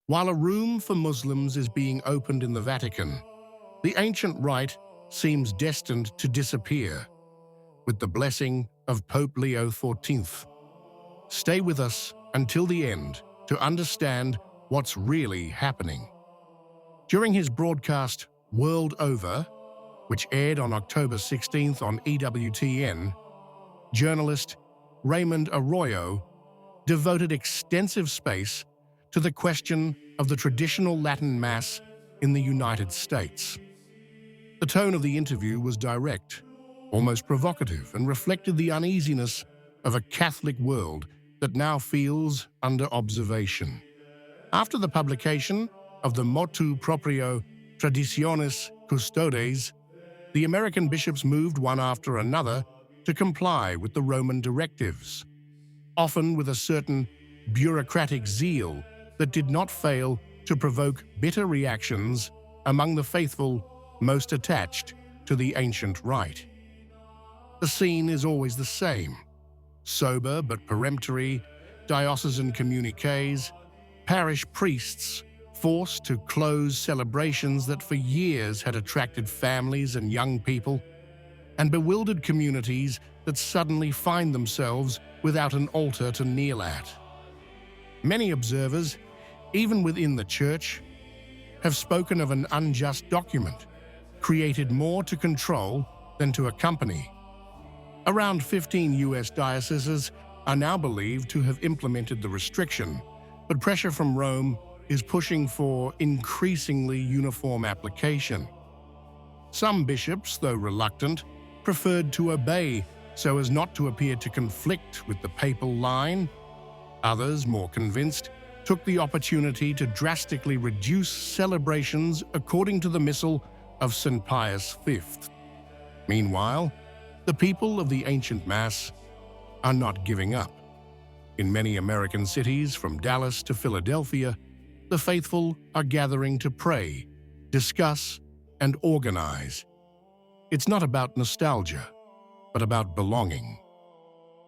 While a room for Muslims is being opened in the Vatican, the ancient rite seems destined to disappear with the blessing of Pope Leo XIV. Stay with us until the end to understand what's really happening. During his broadcast World Over, which aired on October 16th on EWTN, journalist Raymond Arroyo devoted extensive space to the question of the traditional Latin Mass in the United States. The tone of the interview was direct, almost provocative, and reflected the uneasiness of a Catholic world that now feels under observation. After the publication of the Motu Proprio Traditionis Custodes, the American bishops moved one after another to comply with the Roman directives, often with a certain bureaucratic zeal that did not fail to provoke bitter reactions among the faithful most attached to the ancient rite. The scene is always the same: sober but peremptory diocesan communiques, parish priests forced to close celebrations that for years had attracted families and young people, and bewildered communities that suddenly find themselves without an altar to kneel at. Many observers, even within the Church, have spoken of an unjust document, created more to control than to accompany. Around 15 U.S. dioceses are now believed to have implemented the restriction, but pressure from Rome is pushing for increasingly uniform application. Some bishops, though reluctant, preferred to obey so as not to appear to conflict with the papal line. Others, more convinced, took the opportunity to drastically reduce celebrations according to the Missal of St. Pius V. Meanwhile, the people of the ancient Mass are not giving up. In many American cities, from Dallas to Philadelphia, the faithful are gathering to pray, discuss, and organize. It's not about nostalgia, but about belonging.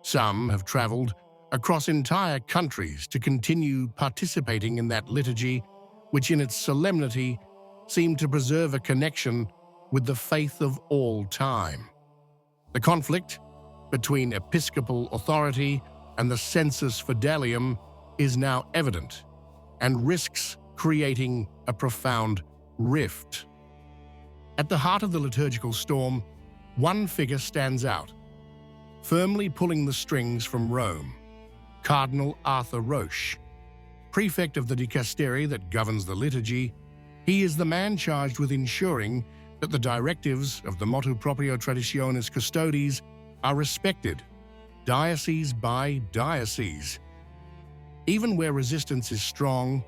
Some have traveled across entire countries to continue participating in that liturgy, which in its solemnity seemed to preserve a connection with the faith of all time. The conflict between episcopal authority and the sensus fidelium is now evident and risks creating a profound rift. At the heart of the liturgical storm, one figure stands out, firmly pulling the strings from Rome: Cardinal Roche. Prefect of the dicastery that governs the liturgy, he is the man charged with ensuring that the directives of the Motu Proprio Traditionis Custodes are respected, diocese by diocese. Even where resistance is strong,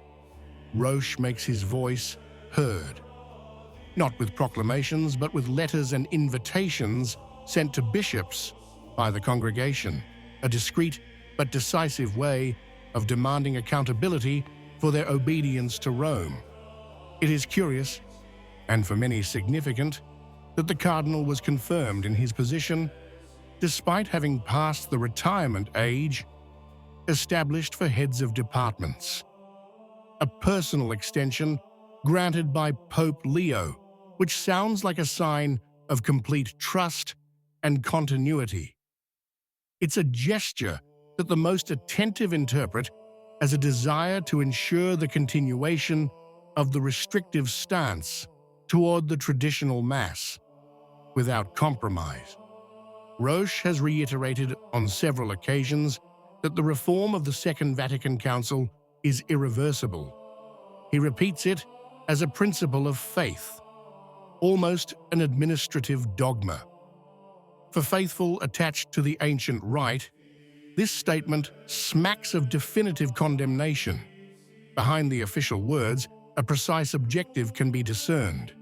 Roche makes his voice heard. Not with proclamations, but with letters and invitations sent to bishops by the congregation, a discreet but decisive way of demanding accountability for their obedience to Rome. It is curious, and for many significant, that the cardinal was confirmed in his position despite having passed the retirement age established for heads of departments. A personal extension granted by Pope Leo, which sounds like a sign of complete trust and continuity. It's a gesture that the most attentive interpret as a desire to ensure the continuation of the restrictive stance toward the traditional Mass, without compromise. Roche has reiterated on several occasions that the reform of the Second Vatican Council is irreversible. He repeats it as a principle of faith, almost an administrative dogma. For faithful attached to the ancient rite, this statement smacks of definitive condemnation. Behind the official words, a precise objective can be discerned: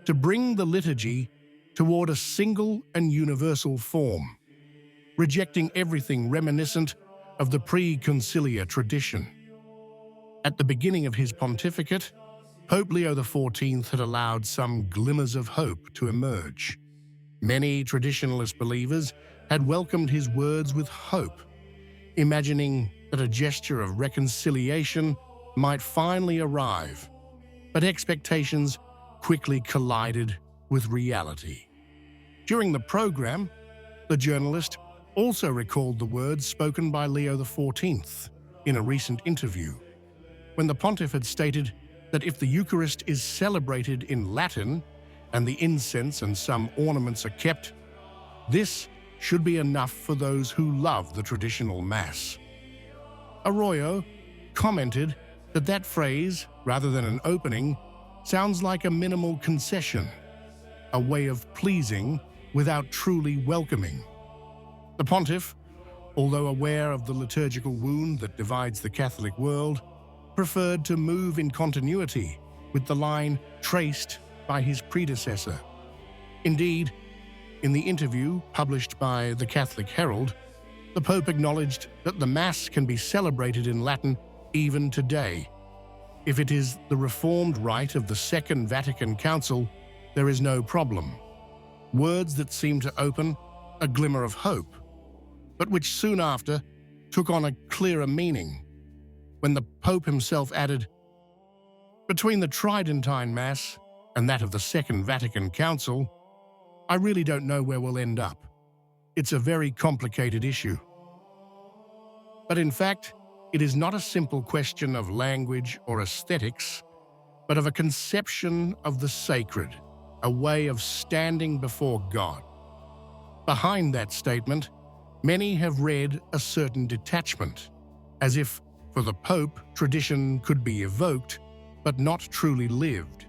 to bring the liturgy toward a single and universal form, rejecting everything reminiscent of the pre-conciliar tradition. At the beginning of his pontificate, Pope Leo XIV had allowed some glimmers of hope to emerge. Many traditionalist believers had welcomed his words with hope, imagining that a gesture of reconciliation might finally arrive, but expectations quickly collided with reality. During the program, the journalist also recalled the words spoken by Leo XIV in a recent interview, when the pontiff had stated that if the Eucharist is celebrated in Latin and the incense and some ornaments are kept, this should be enough for those who love the traditional Mass. Arroyo commented that that phrase, rather than an opening, sounds like a minimal concession, a way of pleasing without truly welcoming. The pontiff, although aware of the liturgical wound that divides the Catholic world, preferred to move in continuity with the line traced by his predecessor. Indeed, in the interview published by the Catholic Herald, the Pope acknowledged that the Mass can be celebrated in Latin even today. If it is the reformed rite of the Second Vatican Council, there is no problem. Words that seem to open a glimmer of hope, but which soon after took on a clearer meaning, when the Pope himself added, "Between the Tridentine Mass and that of the Second Vatican Council, I really don't know where we'll end up. It's a very complicated issue." But in fact, it is not a simple question of language or aesthetics, but of a conception of the sacred, a way of standing before God. Behind that statement, many have read a certain detachment, as if, for the Pope, tradition could be evoked, but not truly lived.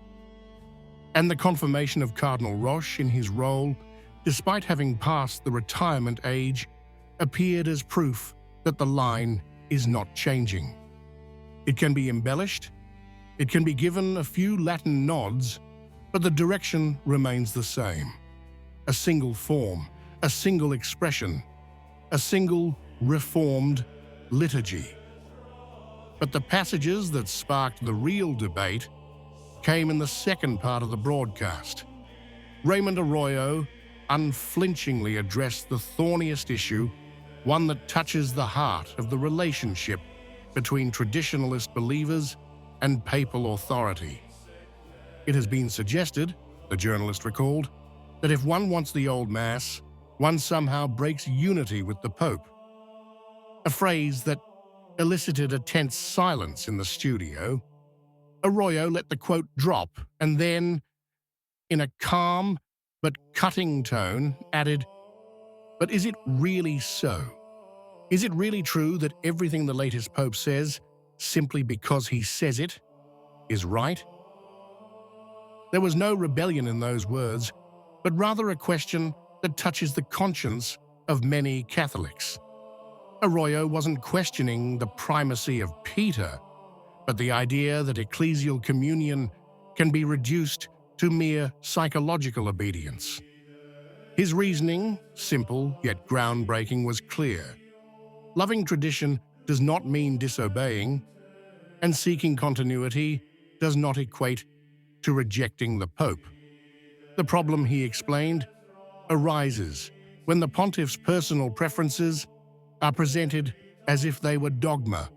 And the confirmation of Cardinal Roche in his role, despite having passed the retirement age, appeared as proof that the line is not changing. It can be embellished, it can be given a few Latin nods, but the direction remains the same. A single form, a single expression, a single reformed liturgy. But the passages that sparked the real debate came in the second part of the broadcast. Raymond Arroyo unflinchingly addressed the thorniest issue, one that touches the heart of the relationship between traditionalist believers and papal authority. It has been suggested, the journalist recalled, that if one wants the old Mass, one somehow breaks unity with the Pope. A phrase that elicited a tense silence in the studio. Arroyo let the quote drop and then, in a calm but cutting tone, added, "But is it really so? Is it really true that everything the latest Pope says, simply because he says it, is right?" There was no rebellion in those words, but rather a question that touches the conscience of many Catholics. Arroyo wasn't questioning the primacy of Peter, but the idea that ecclesial communion can be reduced to mere psychological obedience. His reasoning, simple yet groundbreaking, was clear. Loving tradition does not mean disobeying, and seeking continuity does not equate to rejecting the Pope. The problem, he explained, arises when the pontiff's personal preferences are presented as if they were dogma,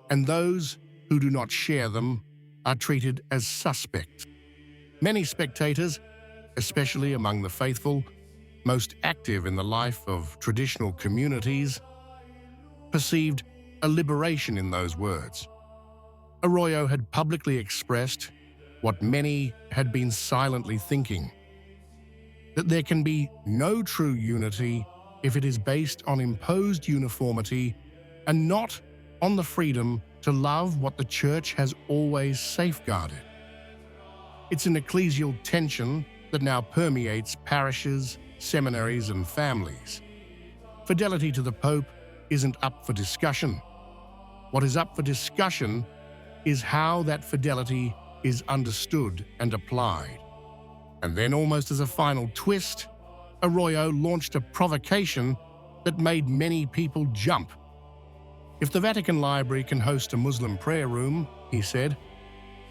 and those who do not share them are treated as suspects. Many spectators, especially among the faithful, most active in the life of traditional communities, perceived a liberation in those words. Arroyo had publicly expressed what many had been silently thinking, that there can be no true unity if it is based on imposed uniformity and not on the freedom to love what the Church has always safeguarded. It's an ecclesial tension that now permeates parishes, seminaries, and families. Fidelity to the Pope isn't up for discussion. What is up for discussion is how that fidelity is understood and applied. And then, almost as a final twist, Arroyo launched a provocation that made many people jump. If the Vatican Library can host a Muslim prayer room, he said,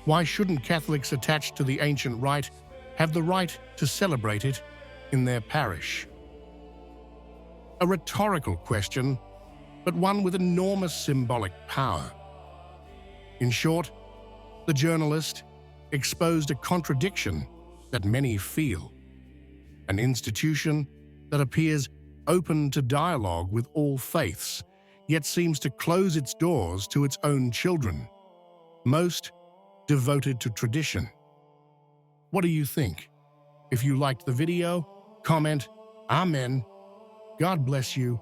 why shouldn't Catholics attached to the ancient rite have the right to celebrate it in their parish? A rhetorical question, but one with enormous symbolic power. In short, the journalist exposed a contradiction that many feel, an institution that appears open to dialogue with all faiths, yet seems to close its doors to its own children, most devoted to tradition. What do you think? If you liked the video, comment, Amen. God bless you,